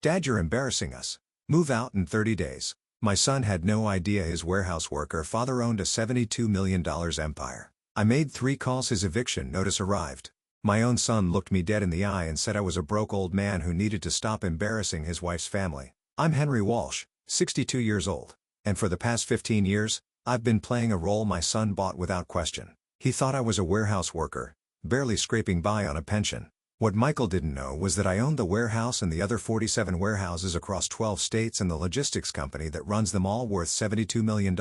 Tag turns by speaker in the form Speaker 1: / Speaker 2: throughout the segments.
Speaker 1: "Dad, you're embarrassing us. Move out in 30 days. My son had no idea his warehouse worker father owned a $72 million empire. I made 3 calls, his eviction notice arrived. My own son looked me dead in the eye and said I was a broke old man who needed to stop embarrassing his wife's family. I'm Henry Walsh, 62 years old. And for the past 15 years, I've been playing a role my son bought without question. He thought I was a warehouse worker, barely scraping by on a pension. What Michael didn't know was that I owned the warehouse and the other 47 warehouses across 12 states and the logistics company that runs them all, worth $72 million.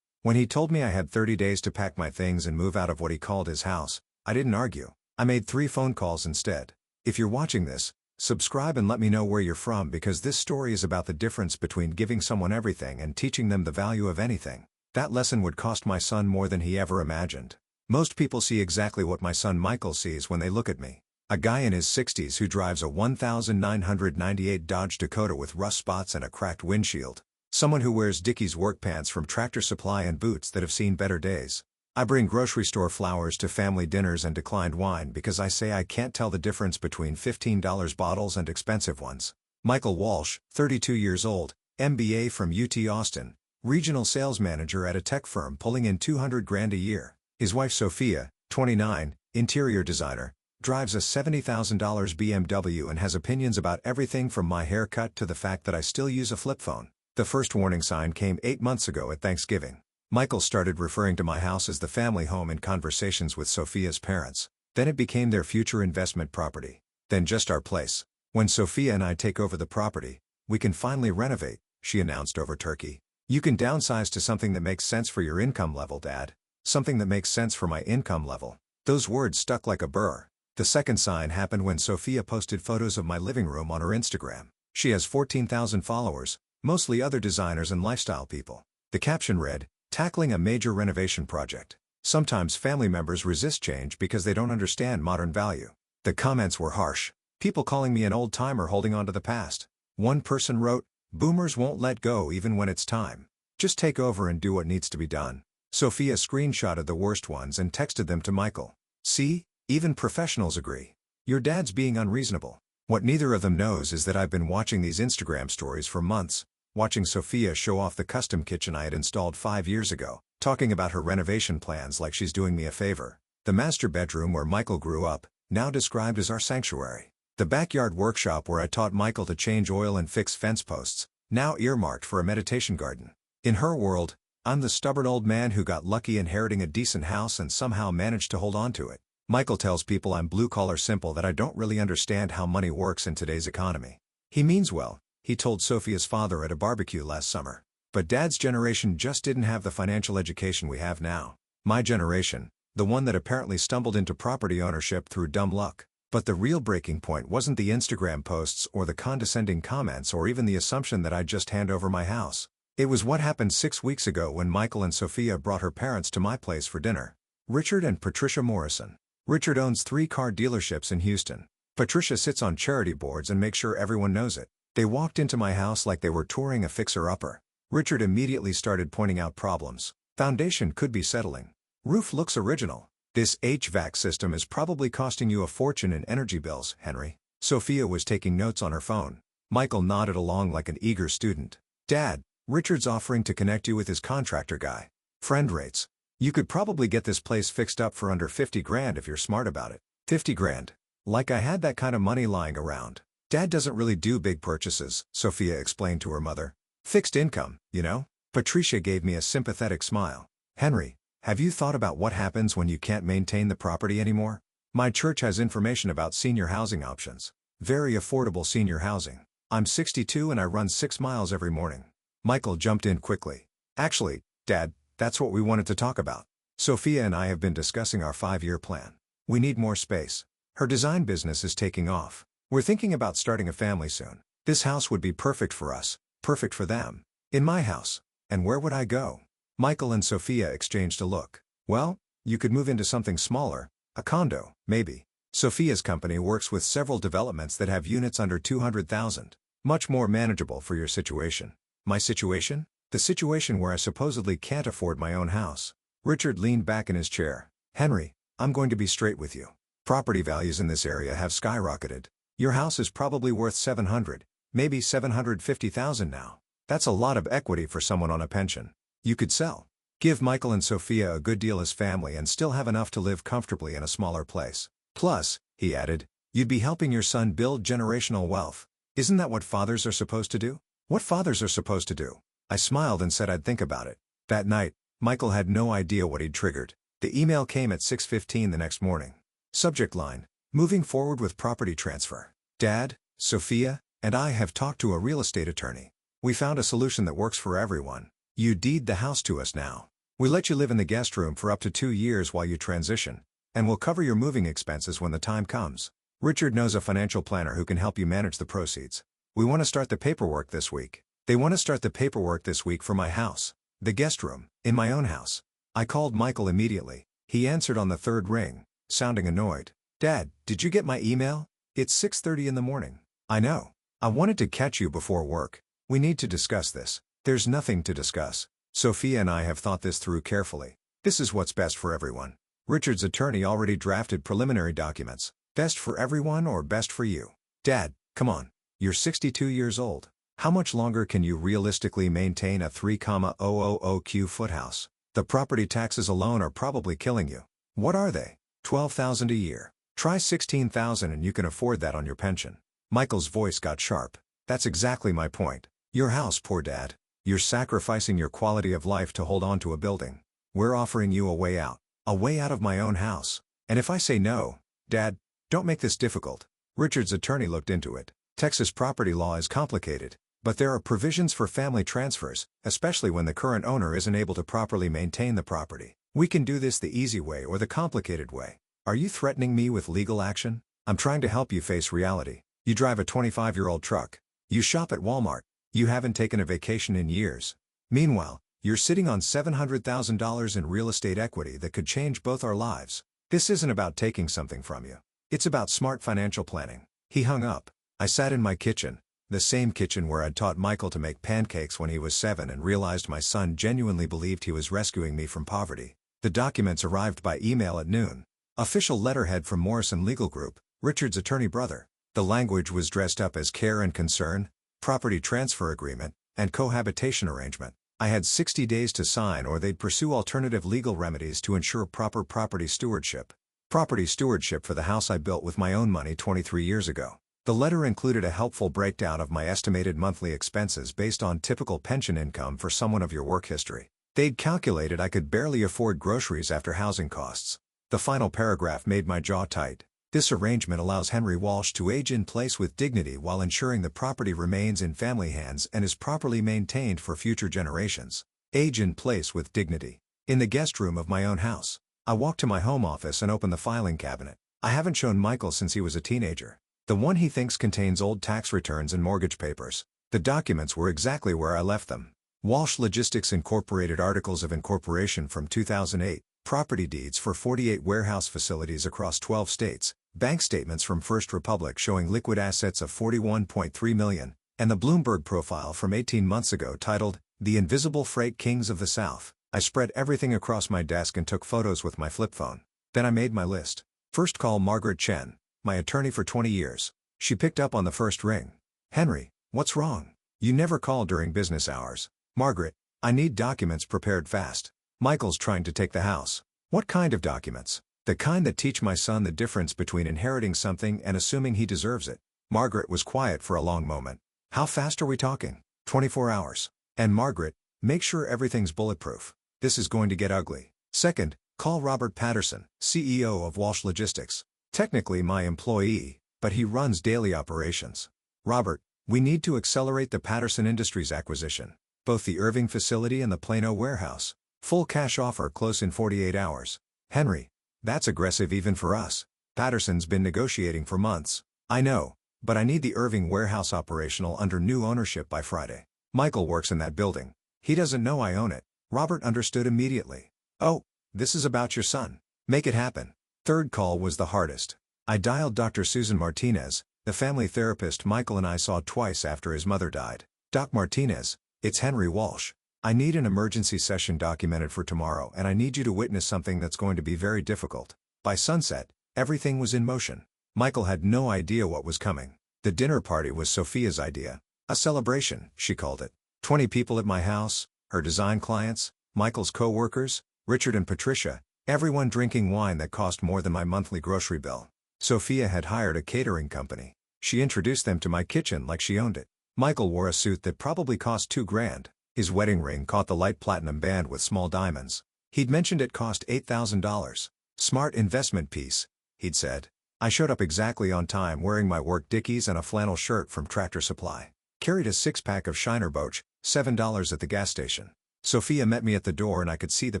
Speaker 1: When he told me I had 30 days to pack my things and move out of what he called his house, I didn't argue. I made 3 phone calls instead. If you're watching this, subscribe and let me know where you're from, because this story is about the difference between giving someone everything and teaching them the value of anything. That lesson would cost my son more than he ever imagined. Most people see exactly what my son Michael sees when they look at me. A guy in his 60s who drives a 1998 Dodge Dakota with rust spots and a cracked windshield. Someone who wears Dickies work pants from Tractor Supply and boots that have seen better days. I bring grocery store flowers to family dinners and declined wine because I say I can't tell the difference between $15 bottles and expensive ones. Michael Walsh, 32 years old, MBA from UT Austin, regional sales manager at a tech firm pulling in $200 grand a year. His wife Sophia, 29, interior designer, drives a $70,000 BMW and has opinions about everything from my haircut to the fact that I still use a flip phone. The first warning sign came 8 months ago at Thanksgiving. Michael started referring to my house as the family home in conversations with Sophia's parents. Then it became their future investment property. Then just our place. When Sophia and I take over the property, we can finally renovate, she announced over turkey. You can downsize to something that makes sense for your income level, Dad. Something that makes sense for my income level. Those words stuck like a burr. The second sign happened when Sophia posted photos of my living room on her Instagram. She has 14,000 followers, mostly other designers and lifestyle people. The caption read, "Tackling a major renovation project. Sometimes family members resist change because they don't understand modern value." The comments were harsh. People calling me an old-timer holding on to the past. One person wrote, "Boomers won't let go even when it's time. Just take over and do what needs to be done." Sophia screenshotted the worst ones and texted them to Michael. "See? Even professionals agree. Your dad's being unreasonable." What neither of them knows is that I've been watching these Instagram stories for months, watching Sophia show off the custom kitchen I had installed 5 years ago, talking about her renovation plans like she's doing me a favor. The master bedroom where Michael grew up, now described as our sanctuary. The backyard workshop where I taught Michael to change oil and fix fence posts, now earmarked for a meditation garden. In her world, I'm the stubborn old man who got lucky inheriting a decent house and somehow managed to hold on to it. Michael tells people I'm blue-collar simple, that I don't really understand how money works in today's economy. He means well, he told Sophia's father at a barbecue last summer. But Dad's generation just didn't have the financial education we have now. My generation, the one that apparently stumbled into property ownership through dumb luck. But the real breaking point wasn't the Instagram posts or the condescending comments or even the assumption that I'd just hand over my house. It was what happened 6 weeks ago when Michael and Sophia brought her parents to my place for dinner. Richard and Patricia Morrison. Richard owns 3 car dealerships in Houston. Patricia sits on charity boards and makes sure everyone knows it. They walked into my house like they were touring a fixer-upper. Richard immediately started pointing out problems. Foundation could be settling. Roof looks original. This HVAC system is probably costing you a fortune in energy bills, Henry. Sophia was taking notes on her phone. Michael nodded along like an eager student. Dad, Richard's offering to connect you with his contractor guy. Friend rates. You could probably get this place fixed up for under 50 grand if you're smart about it. 50 grand. Like I had that kind of money lying around. Dad doesn't really do big purchases, Sophia explained to her mother. Fixed income, you know? Patricia gave me a sympathetic smile. Henry, have you thought about what happens when you can't maintain the property anymore? My church has information about senior housing options. Very affordable senior housing. I'm 62 and I run 6 miles every morning. Michael jumped in quickly. Actually, Dad, that's what we wanted to talk about. Sophia and I have been discussing our 5-year plan. We need more space. Her design business is taking off. We're thinking about starting a family soon. This house would be perfect for us, perfect for them. In my house. And where would I go? Michael and Sophia exchanged a look. Well, you could move into something smaller, a condo, maybe. Sophia's company works with several developments that have units under 200,000. Much more manageable for your situation. My situation? The situation where I supposedly can't afford my own house. Richard leaned back in his chair. Henry, I'm going to be straight with you. Property values in this area have skyrocketed. Your house is probably worth 700, maybe $750,000 now. That's a lot of equity for someone on a pension. You could sell. Give Michael and Sophia a good deal as family and still have enough to live comfortably in a smaller place. Plus, he added, you'd be helping your son build generational wealth. Isn't that what fathers are supposed to do? What fathers are supposed to do? I smiled and said I'd think about it. That night, Michael had no idea what he'd triggered. The email came at 6:15 the next morning. Subject line: moving forward with property transfer. Dad, Sophia, and I have talked to a real estate attorney. We found a solution that works for everyone. You deed the house to us now. We let you live in the guest room for up to 2 years while you transition, and we'll cover your moving expenses when the time comes. Richard knows a financial planner who can help you manage the proceeds. We want to start the paperwork this week. They want to start the paperwork this week for my house, the guest room, in my own house. I called Michael immediately. He answered on the third ring, sounding annoyed. Dad, did you get my email? It's 6:30 in the morning. I know. I wanted to catch you before work. We need to discuss this. There's nothing to discuss. Sophia and I have thought this through carefully. This is what's best for everyone. Richard's attorney already drafted preliminary documents. Best for everyone or best for you? Dad, come on. You're 62 years old. How much longer can you realistically maintain a 3,000 foot house? The property taxes alone are probably killing you. What are they? $12,000 a year. Try $16,000 and you can afford that on your pension. Michael's voice got sharp. That's exactly my point. Your house, poor dad. You're sacrificing your quality of life to hold on to a building. We're offering you a way out. A way out of my own house. And if I say no, Dad, don't make this difficult. Richard's attorney looked into it. Texas property law is complicated, but there are provisions for family transfers, especially when the current owner isn't able to properly maintain the property. We can do this the easy way or the complicated way. Are you threatening me with legal action? I'm trying to help you face reality. You drive a 25-year-old truck. You shop at Walmart. You haven't taken a vacation in years. Meanwhile, you're sitting on $700,000 in real estate equity that could change both our lives. This isn't about taking something from you. It's about smart financial planning. He hung up. I sat in my kitchen, the same kitchen where I'd taught Michael to make pancakes when he was 7 and realized my son genuinely believed he was rescuing me from poverty. The documents arrived by email at noon. Official letterhead from Morrison Legal Group, Richard's attorney brother. The language was dressed up as care and concern, property transfer agreement, and cohabitation arrangement. I had 60 days to sign or they'd pursue alternative legal remedies to ensure proper property stewardship. Property stewardship for the house I built with my own money 23 years ago. The letter included a helpful breakdown of my estimated monthly expenses based on typical pension income for someone of your work history. They'd calculated I could barely afford groceries after housing costs. The final paragraph made my jaw tight. This arrangement allows Henry Walsh to age in place with dignity while ensuring the property remains in family hands and is properly maintained for future generations. Age in place with dignity. In the guest room of my own house. I walked to my home office and opened the filing cabinet. I haven't shown Michael since he was a teenager. The one he thinks contains old tax returns and mortgage papers. The documents were exactly where I left them. Walsh Logistics Incorporated Articles of Incorporation from 2008, property deeds for 48 warehouse facilities across 12 states, bank statements from First Republic showing liquid assets of $41.3 million, and the Bloomberg profile from 18 months ago titled, The Invisible Freight Kings of the South. I spread everything across my desk and took photos with my flip phone. Then I made my list. First call Margaret Chen, my attorney for 20 years. She picked up on the first ring. Henry, what's wrong? You never call during business hours. Margaret, I need documents prepared fast. Michael's trying to take the house. What kind of documents? The kind that teach my son the difference between inheriting something and assuming he deserves it. Margaret was quiet for a long moment. How fast are we talking? 24 hours. And Margaret, make sure everything's bulletproof. This is going to get ugly. Second, call Robert Patterson, CEO of Walsh Logistics. Technically my employee, but he runs daily operations. Robert, we need to accelerate the Patterson Industries acquisition. Both the Irving facility and the Plano warehouse. Full cash offer close in 48 hours. Henry, that's aggressive even for us. Patterson's been negotiating for months. I know, but I need the Irving warehouse operational under new ownership by Friday. Michael works in that building. He doesn't know I own it. Robert understood immediately. Oh, this is about your son. Make it happen. Third call was the hardest. I dialed Dr. Susan Martinez, the family therapist Michael and I saw twice after his mother died. Doc Martinez, it's Henry Walsh. I need an emergency session documented for tomorrow and I need you to witness something that's going to be very difficult. By sunset, everything was in motion. Michael had no idea what was coming. The dinner party was Sophia's idea. A celebration, she called it. 20 people at my house, her design clients, Michael's co-workers, Richard and Patricia, everyone drinking wine that cost more than my monthly grocery bill. Sophia had hired a catering company. She introduced them to my kitchen like she owned it. Michael wore a suit that probably cost $2,000. His wedding ring caught the light platinum band with small diamonds. He'd mentioned it cost $8,000. Smart investment piece, he'd said. I showed up exactly on time wearing my work dickies and a flannel shirt from Tractor Supply. Carried a six-pack of Shiner Boch, $7 at the gas station. Sophia met me at the door and I could see the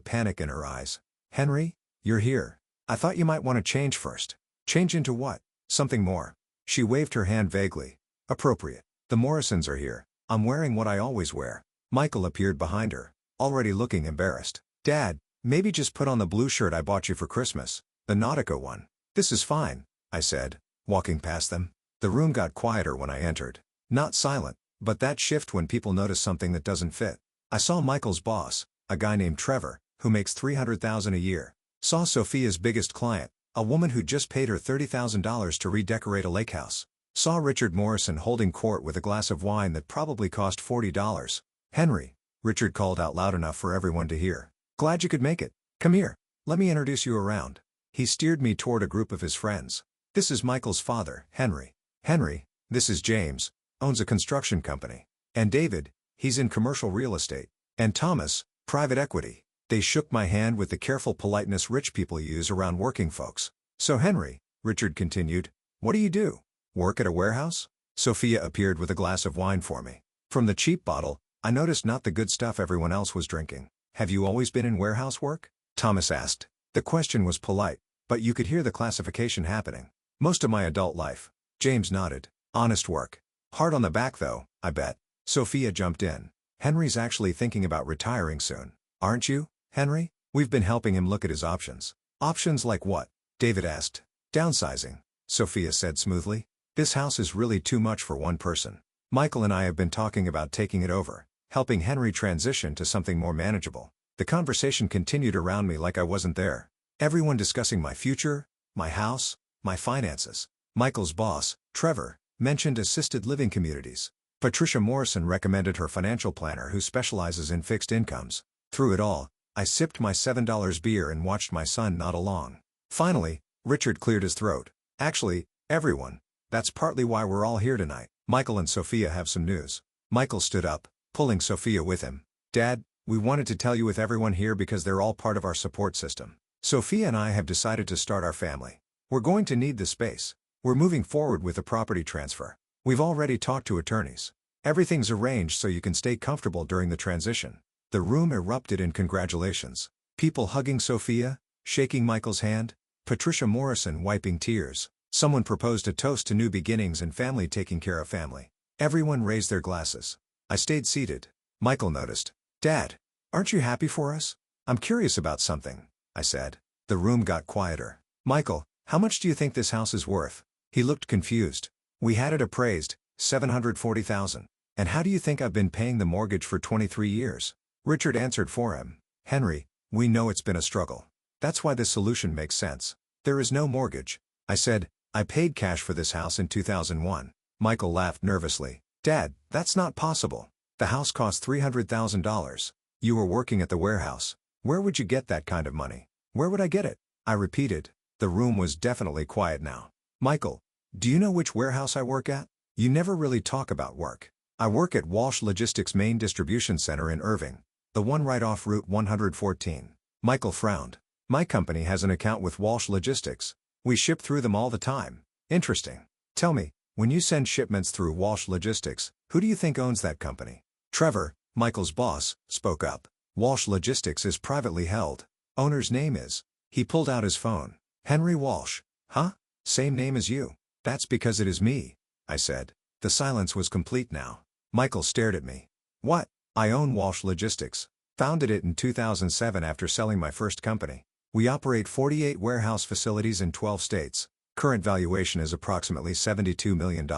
Speaker 1: panic in her eyes. Henry, you're here. I thought you might want to change first. Change into what? Something more. She waved her hand vaguely. Appropriate. The Morrisons are here. I'm wearing what I always wear. Michael appeared behind her, already looking embarrassed. Dad, maybe just put on the blue shirt I bought you for Christmas, the Nautica one. This is fine, I said, walking past them. The room got quieter when I entered. Not silent, but that shift when people notice something that doesn't fit. I saw Michael's boss, a guy named Trevor, who makes $300,000 a year. Saw Sophia's biggest client, a woman who just paid her $30,000 to redecorate a lake house. Saw Richard Morrison holding court with a glass of wine that probably cost $40. Henry, Richard called out loud enough for everyone to hear. Glad you could make it. Come here, let me introduce you around. He steered me toward a group of his friends. This is Michael's father, Henry. Henry, this is James, owns a construction company. And David, he's in commercial real estate. And Thomas, private equity. They shook my hand with the careful politeness rich people use around working folks. So Henry, Richard continued, what do you do? Work at a warehouse? Sophia appeared with a glass of wine for me. From the cheap bottle, I noticed not the good stuff everyone else was drinking. Have you always been in warehouse work? Thomas asked. The question was polite, but you could hear the classification happening. Most of my adult life. James nodded. Honest work. Hard on the back though, I bet. Sophia jumped in. Henry's actually thinking about retiring soon. Aren't you, Henry? We've been helping him look at his options. Options like what? David asked. Downsizing, Sophia said smoothly. This house is really too much for one person. Michael and I have been talking about taking it over, helping Henry transition to something more manageable. The conversation continued around me like I wasn't there. Everyone discussing my future, my house, my finances. Michael's boss, Trevor, mentioned assisted living communities. Patricia Morrison recommended her financial planner who specializes in fixed incomes. Through it all, I sipped my $7 beer and watched my son nod along. Finally, Richard cleared his throat. Actually, everyone, that's partly why we're all here tonight. Michael and Sophia have some news. Michael stood up, pulling Sophia with him. Dad, we wanted to tell you with everyone here because they're all part of our support system. Sophia and I have decided to start our family. We're going to need the space. We're moving forward with the property transfer. We've already talked to attorneys. Everything's arranged so you can stay comfortable during the transition. The room erupted in congratulations. People hugging Sophia, shaking Michael's hand, Patricia Morrison wiping tears. Someone proposed a toast to new beginnings and family taking care of family. Everyone raised their glasses. I stayed seated. Michael noticed. Dad, aren't you happy for us? I'm curious about something, I said. The room got quieter. Michael, how much do you think this house is worth? He looked confused. We had it appraised, $740,000. And how do you think I've been paying the mortgage for 23 years? Richard answered for him. Henry, we know it's been a struggle. That's why this solution makes sense. There is no mortgage. I said, I paid cash for this house in 2001. Michael laughed nervously. Dad, that's not possible. The house cost $300,000. You were working at the warehouse. Where would you get that kind of money? Where would I get it? I repeated. The room was definitely quiet now. Michael, do you know which warehouse I work at? You never really talk about work. I work at Walsh Logistics' main distribution center in Irving, the one right off Route 114. Michael frowned. My company has an account with Walsh Logistics. We ship through them all the time. Interesting. Tell me, when you send shipments through Walsh Logistics, who do you think owns that company? Trevor, Michael's boss, spoke up. Walsh Logistics is privately held. Owner's name is. He pulled out his phone. Henry Walsh. Huh? Same name as you. That's because it is me, I said. The silence was complete now. Michael stared at me. What? I own Walsh Logistics. Founded it in 2007 after selling my first company. We operate 48 warehouse facilities in 12 states. Current valuation is approximately $72 million.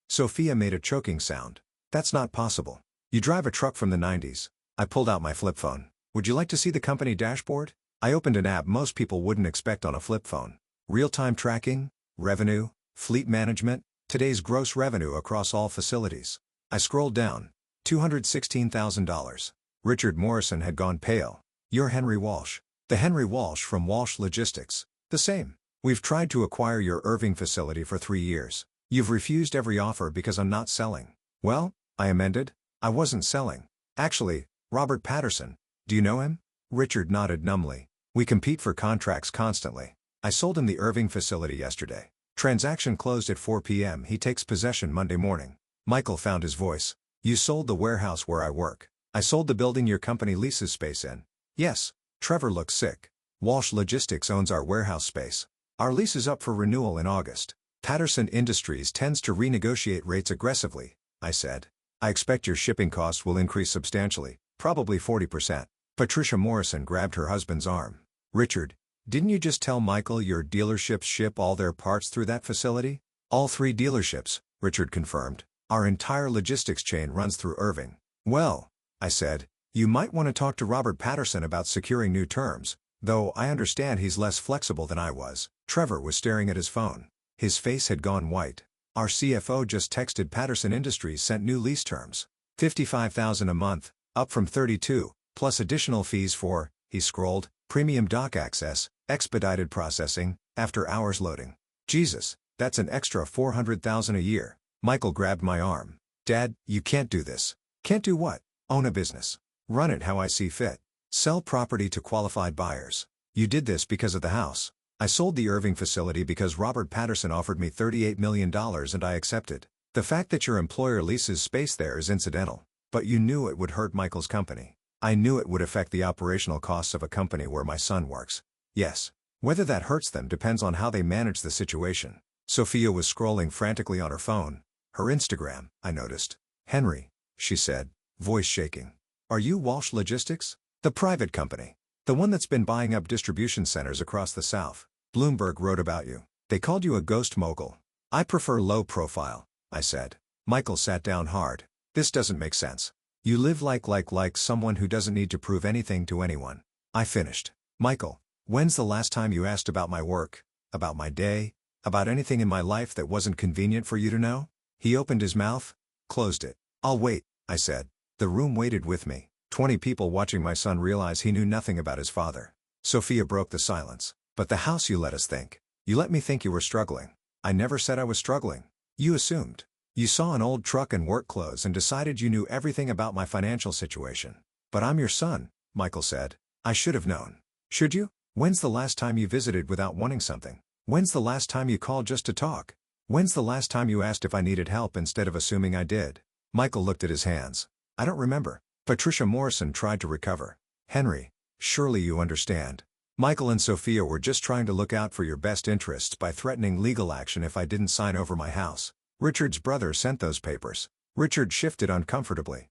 Speaker 1: Sophia made a choking sound. That's not possible. You drive a truck from the 90s. I pulled out my flip phone. Would you like to see the company dashboard? I opened an app most people wouldn't expect on a flip phone. Real-time tracking, revenue, fleet management, Today's gross revenue across all facilities. I scrolled down. $216,000. Richard Morrison had gone pale. You're Henry Walsh. The Henry Walsh from Walsh Logistics. The same. We've tried to acquire your Irving facility for 3 years. You've refused every offer because I'm not selling. Well, I amended. I wasn't selling. Actually, Robert Patterson. Do you know him? Richard nodded numbly. We compete for contracts constantly. I sold him the Irving facility yesterday. Transaction closed at 4 p.m. He takes possession Monday morning. Michael found his voice. You sold the warehouse where I work. I sold the building your company leases space in. Yes. Trevor looked sick. Walsh Logistics owns our warehouse space. Our lease is up for renewal in August. Patterson Industries tends to renegotiate rates aggressively, I said. I expect your shipping costs will increase substantially, probably 40%. Patricia Morrison grabbed her husband's arm. Richard, didn't you just tell Michael your dealerships ship all their parts through that facility? All 3 dealerships, Richard confirmed. Our entire logistics chain runs through Irving. Well, I said, you might want to talk to Robert Patterson about securing new terms, though I understand he's less flexible than I was. Trevor was staring at his phone. His face had gone white. Our CFO just texted Patterson Industries sent new lease terms. $55,000 a month, up from $32, plus additional fees for, he scrolled, premium dock access, expedited processing, after-hours loading. Jesus, that's an extra $400,000 a year. Michael grabbed my arm. Dad, you can't do this. Can't do what? Own a business. Run it how I see fit. Sell property to qualified buyers. You did this because of the house. I sold the Irving facility because Robert Patterson offered me $38 million and I accepted. The fact that your employer leases space there is incidental. But you knew it would hurt Michael's company. I knew it would affect the operational costs of a company where my son works. Yes. Whether that hurts them depends on how they manage the situation. Sophia was scrolling frantically on her phone. Her Instagram, I noticed. Henry, she said, voice shaking. Are you Walsh Logistics? The private company. The one that's been buying up distribution centers across the South. Bloomberg wrote about you. They called you a ghost mogul. I prefer low profile, I said. Michael sat down hard. This doesn't make sense. You live like someone who doesn't need to prove anything to anyone. I finished. Michael, when's the last time you asked about my work, about my day, about anything in my life that wasn't convenient for you to know? He opened his mouth, closed it. I'll wait, I said. The room waited with me. 20 people watching my son realize he knew nothing about his father. Sophia broke the silence. But the house you let us think. You let me think you were struggling. I never said I was struggling. You assumed. You saw an old truck and work clothes and decided you knew everything about my financial situation. But I'm your son, Michael said. I should have known. Should you? When's the last time you visited without wanting something? When's the last time you called just to talk? When's the last time you asked if I needed help instead of assuming I did? Michael looked at his hands. I don't remember. Patricia Morrison tried to recover. Henry, surely you understand. Michael and Sophia were just trying to look out for your best interests by threatening legal action if I didn't sign over my house. Richard's brother sent those papers. Richard shifted uncomfortably.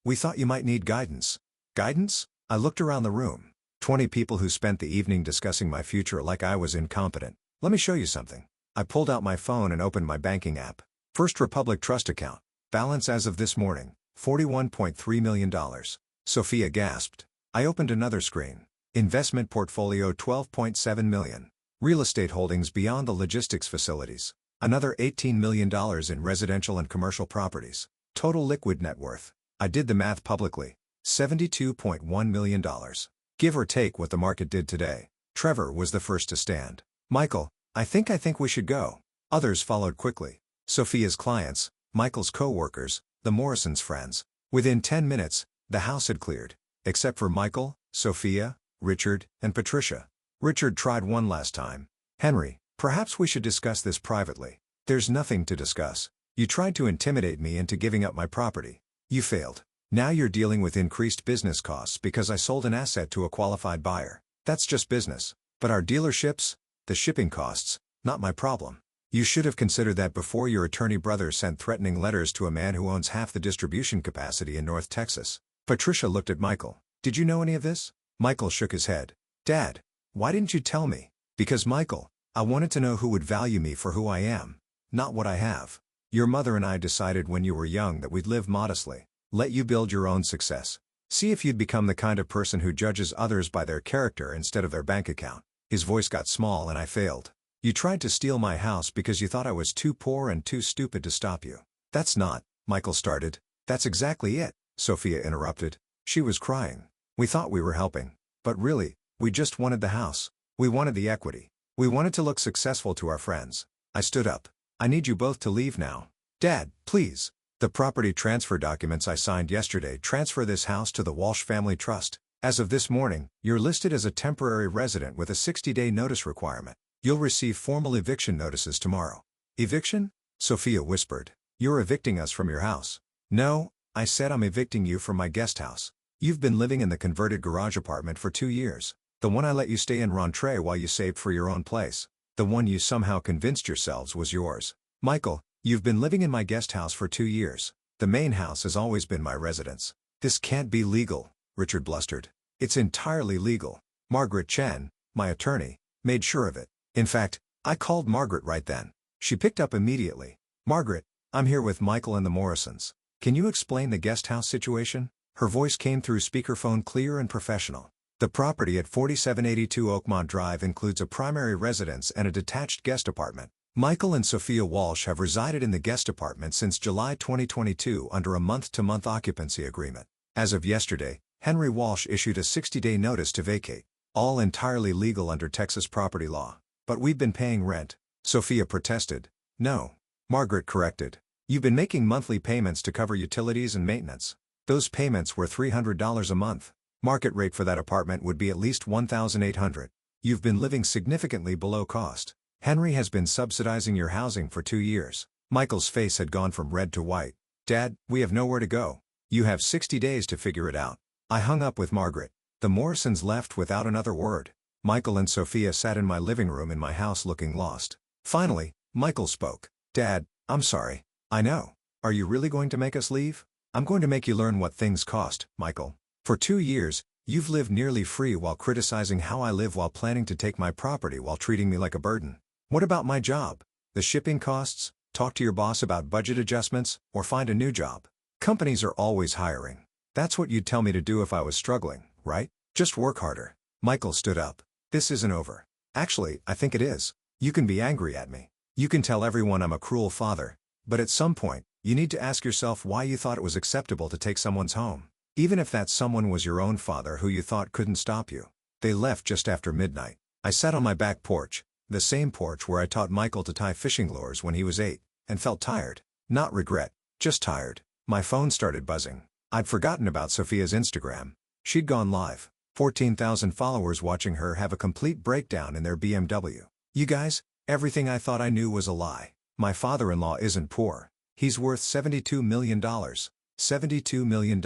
Speaker 1: We thought you might need guidance. Guidance? I looked around the room. 20 people who spent the evening discussing my future like I was incompetent. Let me show you something. I pulled out my phone and opened my banking app. First Republic Trust account. Balance as of this morning, $41.3 million. Sophia gasped. I opened another screen. Investment portfolio $12.7 million. Real estate holdings beyond the logistics facilities. Another $18 million in residential and commercial properties. Total liquid net worth. I did the math publicly. $72.1 million. Give or take what the market did today. Trevor was the first to stand. Michael, I think we should go. Others followed quickly. Sophia's clients, Michael's co-workers, the Morrisons' friends. Within 10 minutes, the house had cleared. Except for Michael, Sophia, Richard, and Patricia. Richard tried one last time. Henry, perhaps we should discuss this privately. There's nothing to discuss. You tried to intimidate me into giving up my property. You failed. Now you're dealing with increased business costs because I sold an asset to a qualified buyer. That's just business. But our dealerships? The shipping costs, not my problem. You should have considered that before your attorney brother sent threatening letters to a man who owns half the distribution capacity in North Texas. Patricia looked at Michael. Did you know any of this? Michael shook his head. Dad, why didn't you tell me? Because Michael, I wanted to know who would value me for who I am, not what I have. Your mother and I decided when you were young that we'd live modestly, let you build your own success. See if you'd become the kind of person who judges others by their character instead of their bank account. His voice got small and I failed. You tried to steal my house because you thought I was too poor and too stupid to stop you. That's not, Michael started. That's exactly it, Sophia interrupted. She was crying. We thought we were helping. But really, we just wanted the house. We wanted the equity. We wanted to look successful to our friends. I stood up. I need you both to leave now. Dad, please. The property transfer documents I signed yesterday transfer this house to the Walsh Family Trust. As of this morning, you're listed as a temporary resident with a 60-day notice requirement. You'll receive formal eviction notices tomorrow. Eviction? Sophia whispered. You're evicting us from your house. No, I said I'm evicting you from my guest house. You've been living in the converted garage apartment for 2 years. The one I let you stay in Rentrée while you saved for your own place. The one you somehow convinced yourselves was yours. Michael, you've been living in my guest house for 2 years. The main house has always been my residence. This can't be legal, Richard blustered. It's entirely legal. Margaret Chen, my attorney, made sure of it. In fact, I called Margaret right then. She picked up immediately. Margaret, I'm here with Michael and the Morrisons. Can you explain the guest house situation? Her voice came through speakerphone clear and professional. The property at 4782 Oakmont Drive includes a primary residence and a detached guest apartment. Michael and Sophia Walsh have resided in the guest apartment since July 2022 under a month-to-month occupancy agreement. As of yesterday, Henry Walsh issued a 60-day notice to vacate. All entirely legal under Texas property law. But we've been paying rent. Sophia protested. No. Margaret corrected. You've been making monthly payments to cover utilities and maintenance. Those payments were $300 a month. Market rate for that apartment would be at least $1,800. You've been living significantly below cost. Henry has been subsidizing your housing for 2 years. Michael's face had gone from red to white. Dad, we have nowhere to go. You have 60 days to figure it out. I hung up with Margaret. The Morrisons left without another word. Michael and Sophia sat in my living room in my house looking lost. Finally, Michael spoke. Dad, I'm sorry. I know. Are you really going to make us leave? I'm going to make you learn what things cost, Michael. For 2 years, you've lived nearly free while criticizing how I live while planning to take my property while treating me like a burden. What about my job? The shipping costs? Talk to your boss about budget adjustments, or find a new job. Companies are always hiring. That's what you'd tell me to do if I was struggling, right? Just work harder. Michael stood up. This isn't over. Actually, I think it is. You can be angry at me. You can tell everyone I'm a cruel father. But at some point, you need to ask yourself why you thought it was acceptable to take someone's home. Even if that someone was your own father who you thought couldn't stop you. They left just after midnight. I sat on my back porch, the same porch where I taught Michael to tie fishing lures when he was 8, and felt tired. Not regret, just tired. My phone started buzzing. I'd forgotten about Sophia's Instagram. She'd gone live. 14,000 followers watching her have a complete breakdown in their BMW. You guys, everything I thought I knew was a lie. My father-in-law isn't poor. He's worth $72 million. $72 million.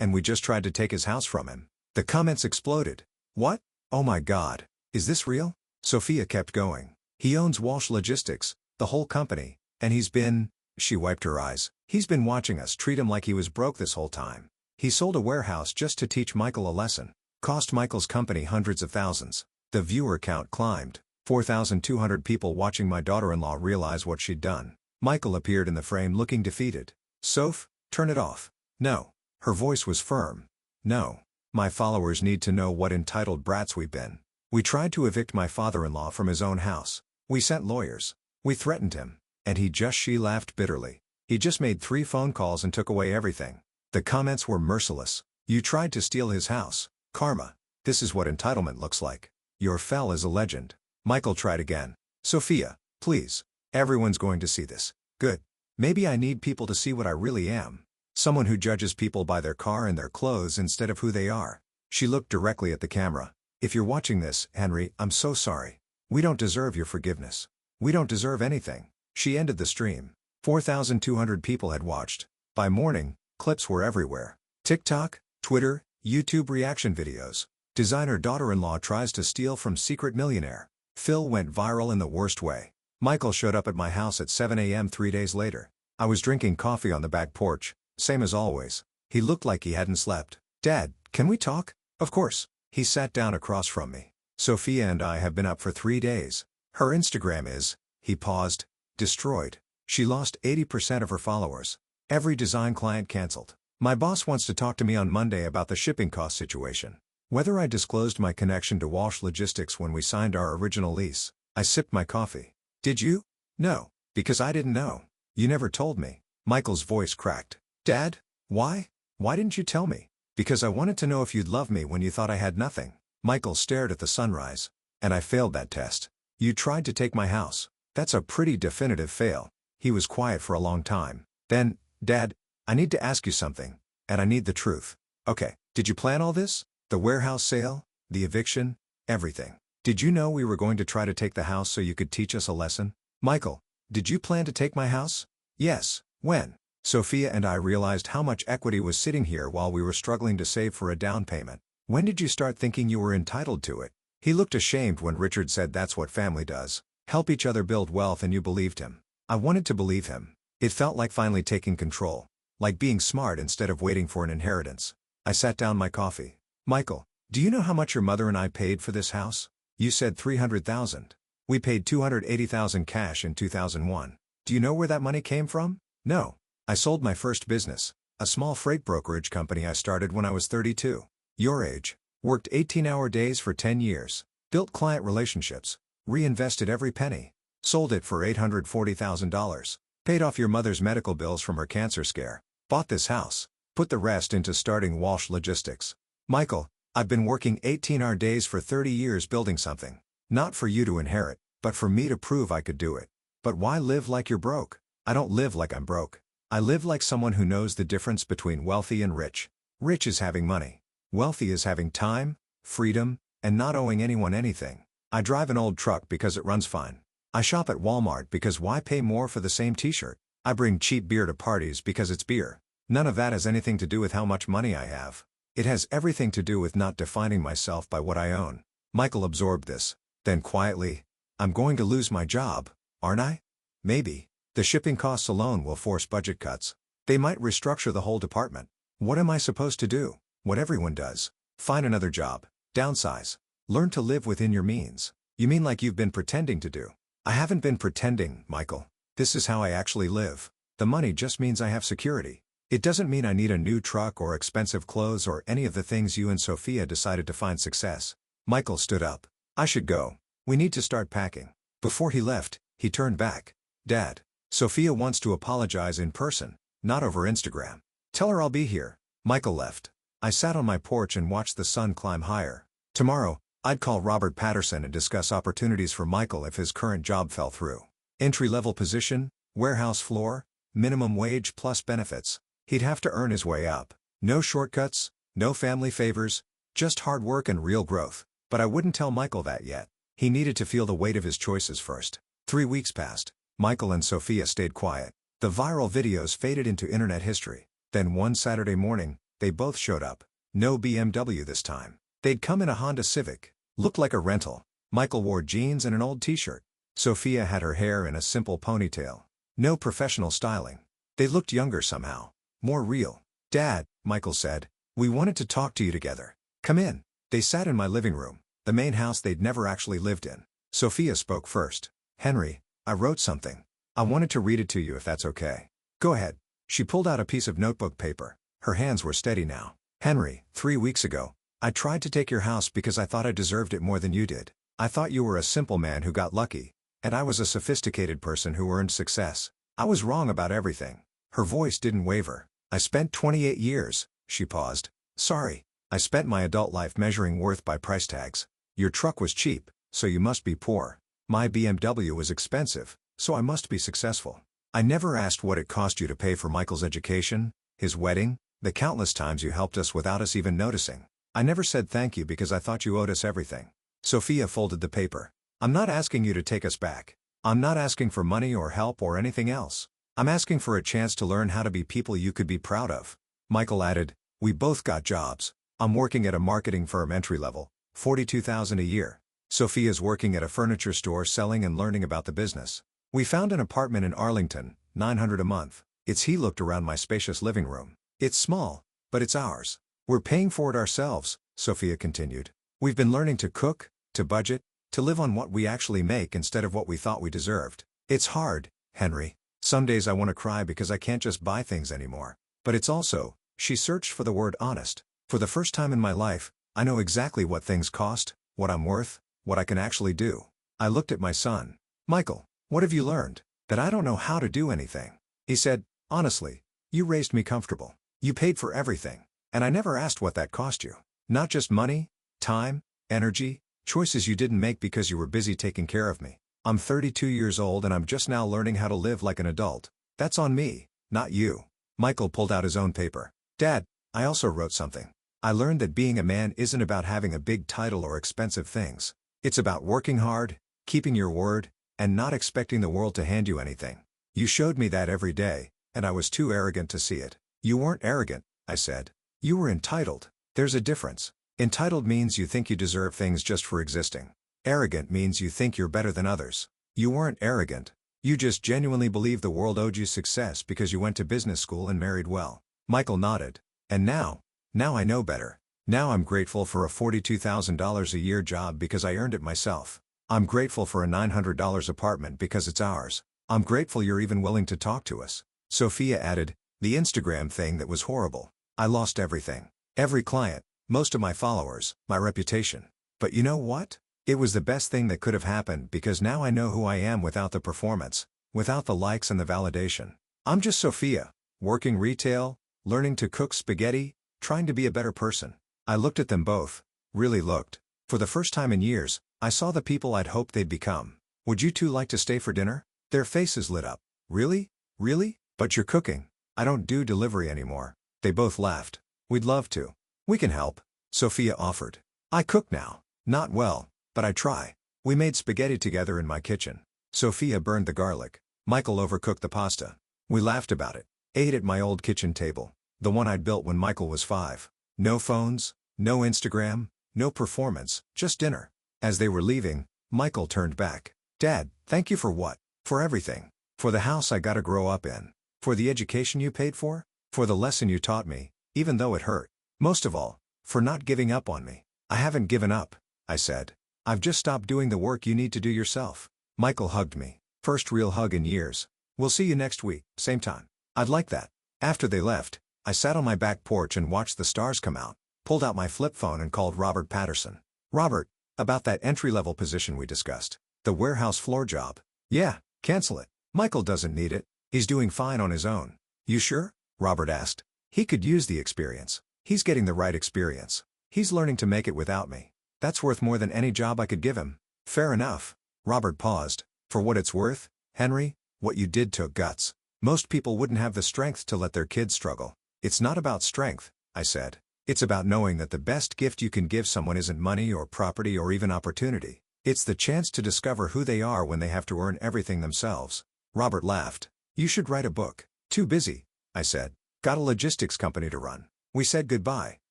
Speaker 1: And we just tried to take his house from him. The comments exploded. What? Oh my God. Is this real? Sophia kept going. He owns Walsh Logistics, the whole company, and he's been... She wiped her eyes. He's been watching us treat him like he was broke this whole time. He sold a warehouse just to teach Michael a lesson. Cost Michael's company hundreds of thousands. The viewer count climbed. 4,200 people watching my daughter-in-law realize what she'd done. Michael appeared in the frame looking defeated. Soph, turn it off. No. Her voice was firm. No. My followers need to know what entitled brats we've been. We tried to evict my father-in-law from his own house. We sent lawyers. We threatened him. And she laughed bitterly. He just made 3 phone calls and took away everything. The comments were merciless. You tried to steal his house. Karma. This is what entitlement looks like. You're fell as a legend. Michael tried again. Sophia, please. Everyone's going to see this. Good. Maybe I need people to see what I really am. Someone who judges people by their car and their clothes instead of who they are. She looked directly at the camera. If you're watching this, Henry, I'm so sorry. We don't deserve your forgiveness. We don't deserve anything. She ended the stream. 4,200 people had watched. By morning, clips were everywhere. TikTok, Twitter, YouTube reaction videos. Designer daughter-in-law tries to steal from secret millionaire. Phil went viral in the worst way. Michael showed up at my house at 7 a.m. 3 days later. I was drinking coffee on the back porch, same as always. He looked like he hadn't slept. Dad, can we talk? Of course. He sat down across from me. Sophia and I have been up for 3 days. Her Instagram is, he paused, destroyed. She lost 80% of her followers. Every design client canceled. My boss wants to talk to me on Monday about the shipping cost situation. Whether I disclosed my connection to Walsh Logistics when we signed our original lease. I sipped my coffee. Did you? No, because I didn't know. You never told me. Michael's voice cracked. Dad? Why? Why didn't you tell me? Because I wanted to know if you'd love me when you thought I had nothing. Michael stared at the sunrise. And I failed that test. You tried to take my house. That's a pretty definitive fail. He was quiet for a long time. Then, Dad, I need to ask you something. And I need the truth. Okay, did you plan all this? The warehouse sale? The eviction? Everything. Did you know we were going to try to take the house so you could teach us a lesson? Michael, did you plan to take my house? Yes. When? Sophia and I realized how much equity was sitting here while we were struggling to save for a down payment. When did you start thinking you were entitled to it? He looked ashamed when Richard said that's what family does. Help each other build wealth, and you believed him. I wanted to believe him. It felt like finally taking control. Like being smart instead of waiting for an inheritance. I sat down my coffee. Michael, do you know how much your mother and I paid for this house? You said $300,000. We paid $280,000 cash in 2001. Do you know where that money came from? No. I sold my first business, a small freight brokerage company I started when I was 32. Your age. Worked 18-hour days for 10 years. Built client relationships. Reinvested every penny. Sold it for $840,000. Paid off your mother's medical bills from her cancer scare. Bought this house. Put the rest into starting Walsh Logistics. Michael, I've been working 18-hour days for 30 years building something. Not for you to inherit, but for me to prove I could do it. But why live like you're broke? I don't live like I'm broke. I live like someone who knows the difference between wealthy and rich. Rich is having money. Wealthy is having time, freedom, and not owing anyone anything. I drive an old truck because it runs fine. I shop at Walmart because why pay more for the same t-shirt? I bring cheap beer to parties because it's beer. None of that has anything to do with how much money I have. It has everything to do with not defining myself by what I own. Michael absorbed this. Then quietly, I'm going to lose my job, aren't I? Maybe. The shipping costs alone will force budget cuts. They might restructure the whole department. What am I supposed to do? What everyone does. Find another job. Downsize. Learn to live within your means. You mean like you've been pretending to do? I haven't been pretending, Michael. This is how I actually live. The money just means I have security. It doesn't mean I need a new truck or expensive clothes or any of the things you and Sophia decided to find success. Michael stood up. I should go. We need to start packing. Before he left, he turned back. Dad, Sophia wants to apologize in person, not over Instagram. Tell her I'll be here. Michael left. I sat on my porch and watched the sun climb higher. Tomorrow, I'd call Robert Patterson and discuss opportunities for Michael if his current job fell through. Entry-level position, warehouse floor, minimum wage plus benefits. He'd have to earn his way up. No shortcuts, no family favors, just hard work and real growth. But I wouldn't tell Michael that yet. He needed to feel the weight of his choices first. 3 weeks passed. Michael and Sophia stayed quiet. The viral videos faded into internet history. Then one Saturday morning, they both showed up. No BMW this time. They'd come in a Honda Civic. Looked like a rental. Michael wore jeans and an old t-shirt. Sophia had her hair in a simple ponytail. No professional styling. They looked younger somehow. More real. Dad, Michael said, we wanted to talk to you together. Come in. They sat in my living room, the main house they'd never actually lived in. Sophia spoke first. Henry, I wrote something. I wanted to read it to you if that's okay. Go ahead. She pulled out a piece of notebook paper. Her hands were steady now. Henry, 3 weeks ago, I tried to take your house because I thought I deserved it more than you did. I thought you were a simple man who got lucky, and I was a sophisticated person who earned success. I was wrong about everything. Her voice didn't waver. I spent 28 years, she paused. Sorry. I spent my adult life measuring worth by price tags. Your truck was cheap, so you must be poor. My BMW was expensive, so I must be successful. I never asked what it cost you to pay for Michael's education, his wedding, the countless times you helped us without us even noticing. I never said thank you because I thought you owed us everything. Sophia folded the paper. I'm not asking you to take us back. I'm not asking for money or help or anything else. I'm asking for a chance to learn how to be people you could be proud of. Michael added, we both got jobs. I'm working at a marketing firm entry level, $42,000 a year. Sophia's working at a furniture store selling and learning about the business. We found an apartment in Arlington, $900 a month. He looked around my spacious living room. It's small, but it's ours. We're paying for it ourselves, Sophia continued. We've been learning to cook, to budget, to live on what we actually make instead of what we thought we deserved. It's hard, Henry. Some days I want to cry because I can't just buy things anymore. But it's also, she searched for the word honest. For the first time in my life, I know exactly what things cost, what I'm worth, what I can actually do. I looked at my son. Michael, what have you learned? That I don't know how to do anything. He said, honestly, you raised me comfortable. You paid for everything. And I never asked what that cost you. Not just money, time, energy, choices you didn't make because you were busy taking care of me. I'm 32 years old and I'm just now learning how to live like an adult. That's on me, not you. Michael pulled out his own paper. Dad, I also wrote something. I learned that being a man isn't about having a big title or expensive things. It's about working hard, keeping your word, and not expecting the world to hand you anything. You showed me that every day, and I was too arrogant to see it. You weren't arrogant, I said. You were entitled. There's a difference. Entitled means you think you deserve things just for existing. Arrogant means you think you're better than others. You weren't arrogant. You just genuinely believed the world owed you success because you went to business school and married well. Michael nodded. And now I know better. Now I'm grateful for a $42,000 a year job because I earned it myself. I'm grateful for a $900 apartment because it's ours. I'm grateful you're even willing to talk to us. Sophia added, the Instagram thing that was horrible. I lost everything. Every client, most of my followers, my reputation. But you know what? It was the best thing that could have happened because now I know who I am without the performance, without the likes and the validation. I'm just Sophia, working retail, learning to cook spaghetti, trying to be a better person. I looked at them both, really looked. For the first time in years, I saw the people I'd hoped they'd become. Would you two like to stay for dinner? Their faces lit up. Really? Really? But you're cooking. I don't do delivery anymore. They both laughed. We'd love to. We can help, Sophia offered. I cook now. Not well, but I try. We made spaghetti together in my kitchen. Sophia burned the garlic. Michael overcooked the pasta. We laughed about it. Ate at my old kitchen table, the one I'd built when Michael was 5. No phones, no Instagram, no performance, just dinner. As they were leaving, Michael turned back. Dad, thank you for what? For everything. For the house I got to grow up in. For the education you paid for. For the lesson you taught me, even though it hurt. Most of all, for not giving up on me. I haven't given up, I said. I've just stopped doing the work you need to do yourself. Michael hugged me. First real hug in years. We'll see you next week, same time. I'd like that. After they left, I sat on my back porch and watched the stars come out, pulled out my flip phone and called Robert Patterson. Robert, about that entry-level position we discussed. The warehouse floor job. Yeah, cancel it. Michael doesn't need it. He's doing fine on his own. You sure? Robert asked. He could use the experience. He's getting the right experience. He's learning to make it without me. That's worth more than any job I could give him. Fair enough. Robert paused. For what it's worth, Henry, what you did took guts. Most people wouldn't have the strength to let their kids struggle. It's not about strength, I said. It's about knowing that the best gift you can give someone isn't money or property or even opportunity. It's the chance to discover who they are when they have to earn everything themselves. Robert laughed. You should write a book. Too busy, I said. Got a logistics company to run. We said goodbye.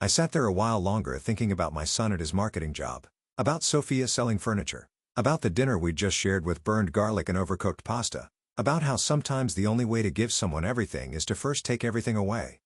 Speaker 1: I sat there a while longer thinking about my son at his marketing job. About Sophia selling furniture. About the dinner we'd just shared with burned garlic and overcooked pasta. About how sometimes the only way to give someone everything is to first take everything away.